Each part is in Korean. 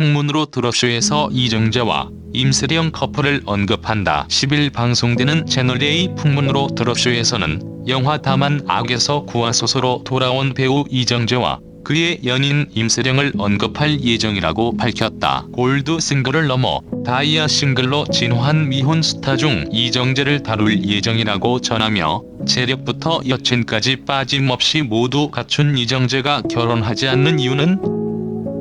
풍문으로 드럽쇼에서 이정재와 임세령 커플을 언급한다. 10일 방송되는 채널A 풍문으로 드럽쇼에서는 영화 다만 악에서 구하소서로 돌아온 배우 이정재와 그의 연인 임세령을 언급할 예정이라고 밝혔다. 골드 싱글을 넘어 다이아 싱글로 진화한 미혼 스타 중 이정재를 다룰 예정이라고 전하며 재력부터 여친까지 빠짐없이 모두 갖춘 이정재가 결혼하지 않는 이유는?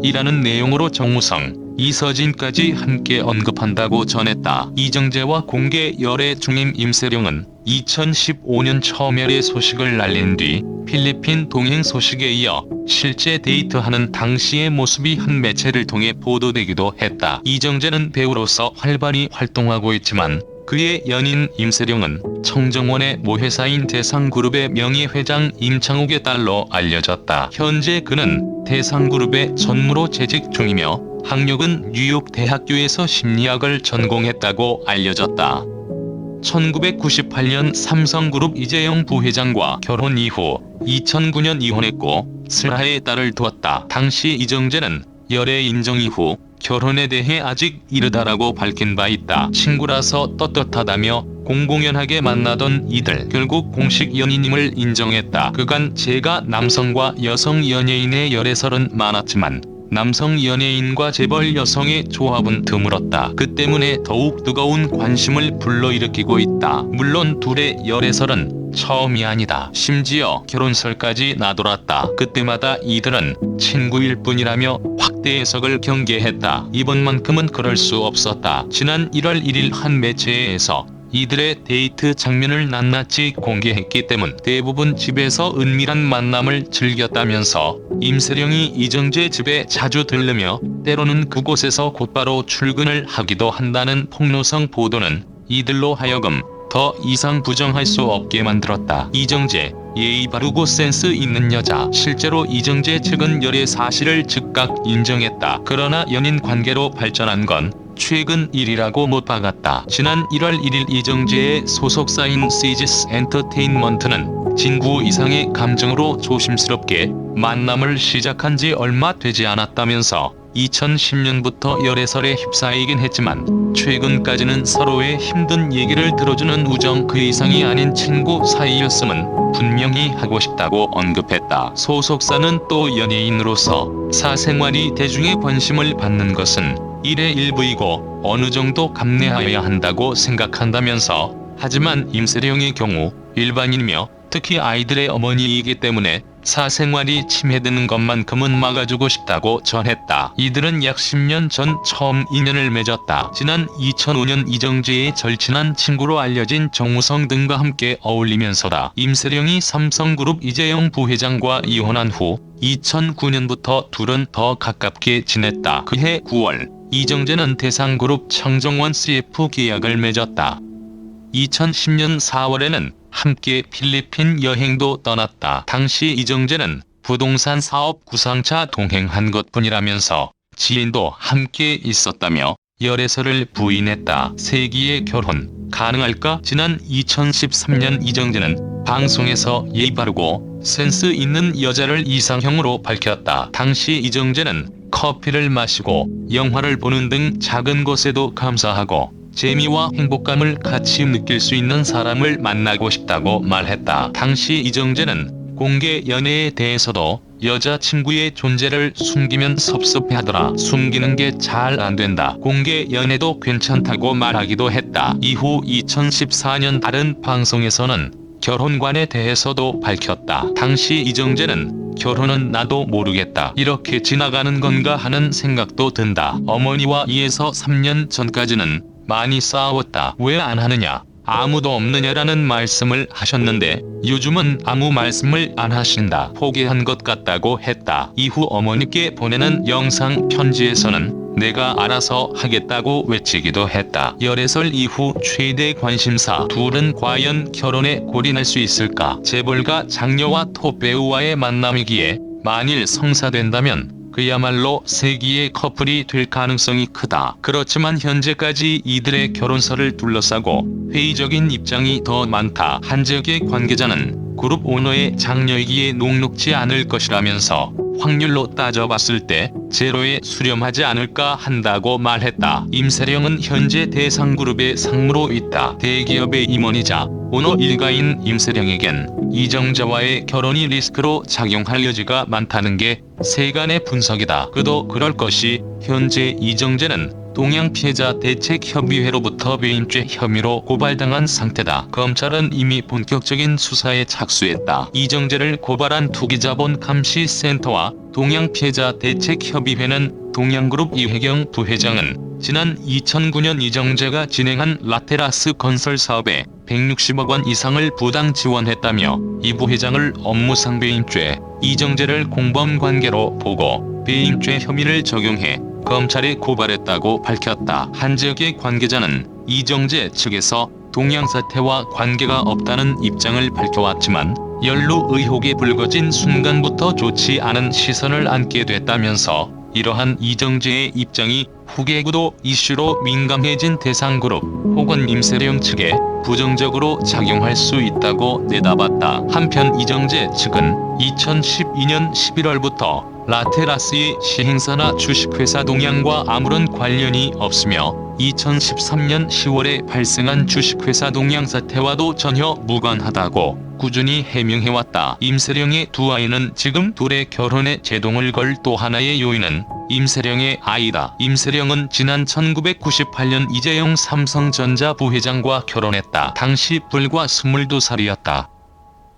이라는 내용으로 정우성, 이서진까지 함께 언급한다고 전했다. 이정재와 공개 열애 중인 임세령은 2015년 처음열애 소식을 알린 뒤 필리핀 동행 소식에 이어 실제 데이트하는 당시의 모습이 한 매체를 통해 보도되기도 했다. 이정재는 배우로서 활발히 활동하고 있지만 그의 연인 임세령은 청정원의 모회사인 대상그룹의 명예회장 임창욱의 딸로 알려졌다. 현재 그는 대상그룹의 전무로 재직 중이며 학력은 뉴욕 대학교에서 심리학을 전공했다고 알려졌다. 1998년 삼성그룹 이재용 부회장과 결혼 이후 2009년 이혼했고 슬하의 딸을 두었다. 당시 이정재는 열애 인정 이후 결혼에 대해 아직 이르다라고 밝힌 바 있다. 친구라서 떳떳하다며 공공연하게 만나던 이들 결국 공식 연인임을 인정했다. 그간 제가 남성과 여성 연예인의 열애설은 많았지만 남성 연예인과 재벌 여성의 조합은 드물었다. 그 때문에 더욱 뜨거운 관심을 불러일으키고 있다. 물론 둘의 열애설은 처음이 아니다. 심지어 결혼설까지 나돌았다. 그때마다 이들은 친구일 뿐이라며 확대 해석을 경계했다. 이번만큼은 그럴 수 없었다. 지난 1월 1일 한 매체에서 이들의 데이트 장면을 낱낱이 공개했기 때문 대부분 집에서 은밀한 만남을 즐겼다면서 임세령이 이정재 집에 자주 들르며 때로는 그곳에서 곧바로 출근을 하기도 한다는 폭로성 보도는 이들로 하여금 더 이상 부정할 수 없게 만들었다. 이정재, 예의 바르고 센스 있는 여자. 실제로 이정재 측은 열애 사실을 즉각 인정했다. 그러나 연인 관계로 발전한 건 최근 일이라고 못 박았다. 지난 1월 1일 이정재의 소속사인 시지스 엔터테인먼트는 진구 이상의 감정으로 조심스럽게 만남을 시작한 지 얼마 되지 않았다면서 2010년부터 열애설에 휩싸이긴 했지만 최근까지는 서로의 힘든 얘기를 들어주는 우정 그 이상이 아닌 친구 사이였음은 분명히 하고 싶다고 언급했다. 소속사는 또 연예인으로서 사생활이 대중의 관심을 받는 것은 일의 일부이고 어느 정도 감내하여야 한다고 생각한다면서 하지만 임세령의 경우 일반인이며 특히 아이들의 어머니이기 때문에 사생활이 침해되는 것만큼은 막아주고 싶다고 전했다. 이들은 약 10년 전 처음 인연을 맺었다. 지난 2005년 이정재의 절친한 친구로 알려진 정우성 등과 함께 어울리면서다. 임세령이 삼성그룹 이재용 부회장과 이혼한 후 2009년부터 둘은 더 가깝게 지냈다. 그해 9월 이정재는 대상그룹 청정원 CF 계약을 맺었다. 2010년 4월에는 함께 필리핀 여행도 떠났다. 당시 이정재는 부동산 사업 구상차 동행한 것뿐이라면서 지인도 함께 있었다며 열애설을 부인했다. 세기의 결혼 가능할까? 지난 2013년 이정재는 방송에서 예의 바르고 센스 있는 여자를 이상형으로 밝혔다. 당시 이정재는 커피를 마시고 영화를 보는 등 작은 것에도 감사하고 재미와 행복감을 같이 느낄 수 있는 사람을 만나고 싶다고 말했다. 당시 이정재는 공개 연애에 대해서도 여자친구의 존재를 숨기면 섭섭해하더라. 숨기는 게 잘 안 된다. 공개 연애도 괜찮다고 말하기도 했다. 이후 2014년 다른 방송에서는 결혼관에 대해서도 밝혔다. 당시 이정재는 결혼은 나도 모르겠다. 이렇게 지나가는 건가 하는 생각도 든다. 어머니와 2에서 3년 전까지는 많이 싸웠다. 왜 안 하느냐? 아무도 없느냐라는 말씀을 하셨는데 요즘은 아무 말씀을 안 하신다. 포기한 것 같다고 했다. 이후 어머니께 보내는 영상 편지에서는 내가 알아서 하겠다고 외치기도 했다. 열애설 이후 최대 관심사 둘은 과연 결혼에 골인할 수 있을까? 재벌가 장녀와 톱 배우와의 만남이기에 만일 성사된다면 그야말로 세기의 커플이 될 가능성이 크다. 그렇지만 현재까지 이들의 결혼설을 둘러싸고 회의적인 입장이 더 많다. 한 지역의 관계자는 그룹 오너의 장녀이기에 녹록지 않을 것이라면서 확률로 따져봤을 때 제로에 수렴하지 않을까 한다고 말했다. 임세령은 현재 대상그룹의 상무로 있다. 대기업의 임원이자 오너 일가인 임세령에겐 이정재와의 결혼이 리스크로 작용할 여지가 많다는 게 세간의 분석이다. 그도 그럴 것이 현재 이정재는 동양피해자대책협의회로부터 배임죄 혐의로 고발당한 상태다. 검찰은 이미 본격적인 수사에 착수했다. 이정재를 고발한 투기자본감시센터와 동양피해자대책협의회는 동양그룹 이회경 부회장은 지난 2009년 이정재가 진행한 라테라스 건설 사업에 160억 원 이상을 부당 지원했다며 이 부회장을 업무상 배임죄, 이정재를 공범관계로 보고 배임죄 혐의를 적용해 검찰에 고발했다고 밝혔다. 한 지역의 관계자는 이정재 측에서 동양사태와 관계가 없다는 입장을 밝혀왔지만 연루 의혹이 불거진 순간부터 좋지 않은 시선을 안게 됐다면서 이러한 이정재의 입장이 후계구도 이슈로 민감해진 대상그룹 혹은 임세령 측에 부정적으로 작용할 수 있다고 내다봤다. 한편 이정재 측은 2012년 11월부터 라테라스의 시행사나 주식회사 동양과 아무런 관련이 없으며 2013년 10월에 발생한 주식회사 동양 사태와도 전혀 무관하다고 꾸준히 해명해왔다. 임세령의 두 아이는 지금 둘의 결혼에 제동을 걸 또 하나의 요인은 임세령의 아이다. 임세령은 지난 1998년 이재용 삼성전자 부회장과 결혼했다. 당시 불과 22살이었다.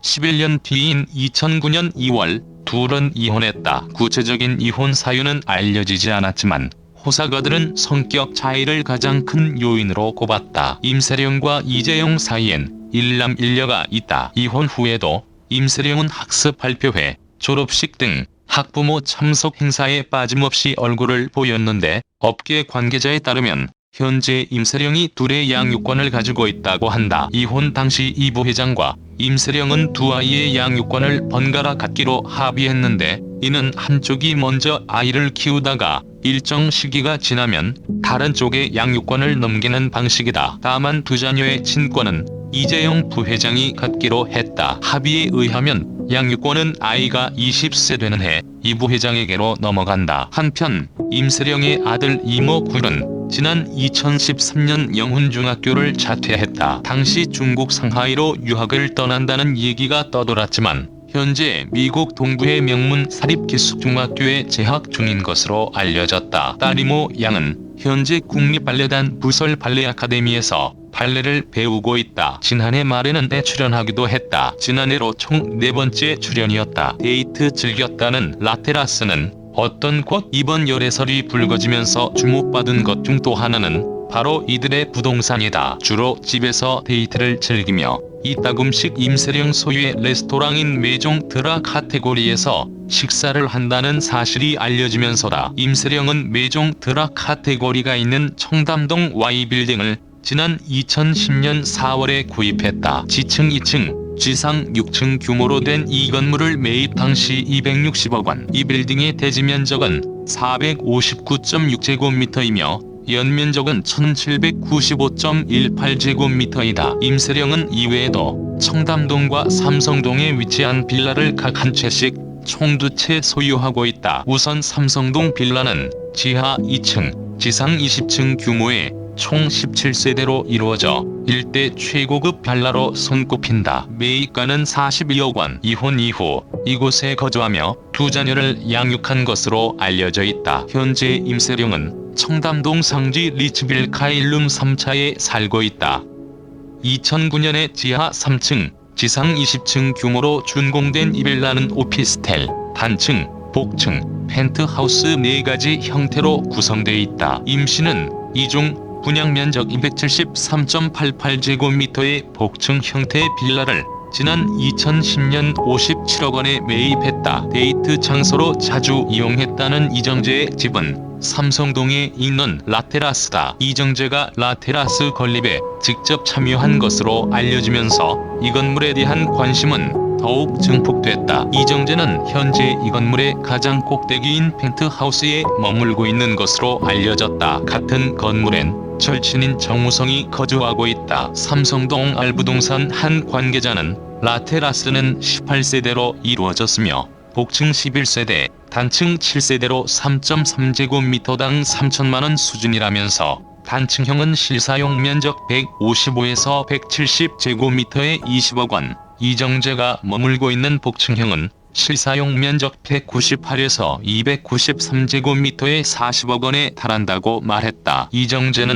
11년 뒤인 2009년 2월 둘은 이혼했다. 구체적인 이혼 사유는 알려지지 않았지만 호사가들은 성격 차이를 가장 큰 요인으로 꼽았다. 임세령과 이재용 사이엔 일남일녀가 있다. 이혼 후에도 임세령은 학습 발표회, 졸업식 등 학부모 참석 행사에 빠짐없이 얼굴을 보였는데 업계 관계자에 따르면 현재 임세령이 둘의 양육권을 가지고 있다고 한다. 이혼 당시 이 부회장과 임세령은 두 아이의 양육권을 번갈아 갖기로 합의했는데 이는 한쪽이 먼저 아이를 키우다가 일정 시기가 지나면 다른 쪽에 양육권을 넘기는 방식이다. 다만 두 자녀의 친권은 이재용 부회장이 갖기로 했다. 합의에 의하면 양육권은 아이가 20세 되는 해 이 부회장에게로 넘어간다. 한편 임세령의 아들 이모 굴은 지난 2013년 영훈중학교를 자퇴했다. 당시 중국 상하이로 유학을 떠난다는 얘기가 떠돌았지만 현재 미국 동부의 명문 사립기숙중학교에 재학 중인 것으로 알려졌다. 딸 이모 양은 현재 국립발레단 부설 발레 아카데미에서 발레를 배우고 있다. 지난해 말에는 출연하기도 했다. 지난해로 총 4번째 출연이었다. 데이트 즐겼다는 라테라스는 어떤 곳 이번 열애설이 불거지면서 주목받은 것 중 또 하나는 바로 이들의 부동산이다. 주로 집에서 데이트를 즐기며 이따금씩 임세령 소유의 레스토랑인 메종 드라 카테고리에서 식사를 한다는 사실이 알려지면서다. 임세령은 메종 드라 카테고리가 있는 청담동 Y빌딩을 지난 2010년 4월에 구입했다. 지층 2층, 지상 6층 규모로 된 이 건물을 매입 당시 260억 원. 이 빌딩의 대지 면적은 459.6제곱미터이며 연면적은 1795.18제곱미터이다. 임세령은 이외에도 청담동과 삼성동에 위치한 빌라를 각 한 채씩 총 2채 소유하고 있다. 우선 삼성동 빌라는 지하 2층, 지상 20층 규모의 총 17세대로 이루어져 일대 최고급 빌라로 손꼽힌다. 매입가는 42억 원. 이혼 이후 이곳에 거주하며 두 자녀를 양육한 것으로 알려져 있다. 현재 임세령은 청담동 상지 리츠빌 카일룸 3차에 살고 있다. 2009년에 지하 3층, 지상 20층 규모로 준공된 이 빌라는 오피스텔, 단층, 복층, 펜트하우스 4가지 형태로 구성되어 있다. 임 씨는 이중 분양면적 273.88제곱미터의 복층 형태의 빌라를 지난 2010년 57억 원에 매입했다. 데이트 장소로 자주 이용했다는 이정재의 집은 삼성동에 있는 라테라스다. 이정재가 라테라스 건립에 직접 참여한 것으로 알려지면서 이 건물에 대한 관심은 더욱 증폭됐다. 이정재는 현재 이 건물의 가장 꼭대기인 펜트하우스에 머물고 있는 것으로 알려졌다. 같은 건물엔 절친인 정우성이 거주하고 있다. 삼성동 알부동산 한 관계자는 라테라스는 18세대로 이루어졌으며 복층 11세대, 단층 7세대로 3.3제곱미터당 3천만원 수준이라면서 단층형은 실사용 면적 155에서 170제곱미터에 20억원, 이정재가 머물고 있는 복층형은 실사용 면적 198에서 293제곱미터에 40억원에 달한다고 말했다. 이정재는